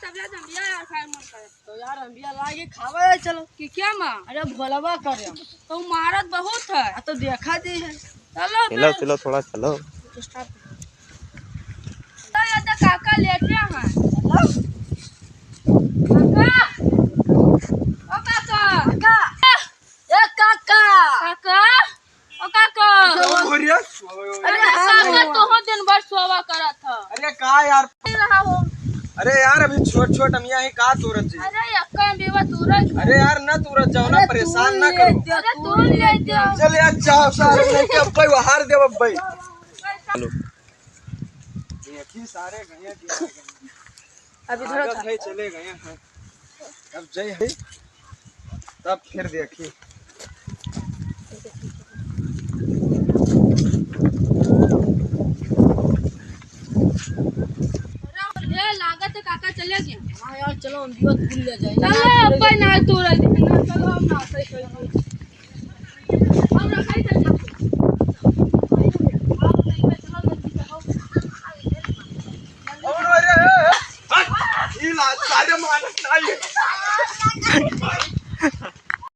तबला अंबिया यार खाए मन करे तो यार अंबिया लागे खावा है चलो कि क्या मां अरे भोलवा करे तो मारत बहुत है तो देखा दी है चलो चलो चलो थोड़ा चलो तो ये तो काका लेटे हैं काका ओ काका काका काका ओ काका अरे काका तो हो दिन भर सोवा करा था अरे का यार रहा हो अरे यार अभी छोट छोट अमिया ही का तुरत जी अरे अक्का बेवा तुरंत अरे यार न तुरत जाओ ना परेशान ना करो अरे तू ले जा चल यार जाओ सारे लेके अब भाई हार देव अब भाई चलो देखी सारे गए कि अभी थोड़ा आगत है चले गए हैं अब जय है तब फिर देखी ये लागत है काका चले गए हां यार चलो अंबिया भूल ले जाए चलो अब ना तू रह ना चलो हम ना सही सही हम रखाई चल और अरे ये ला सारे मानस नहीं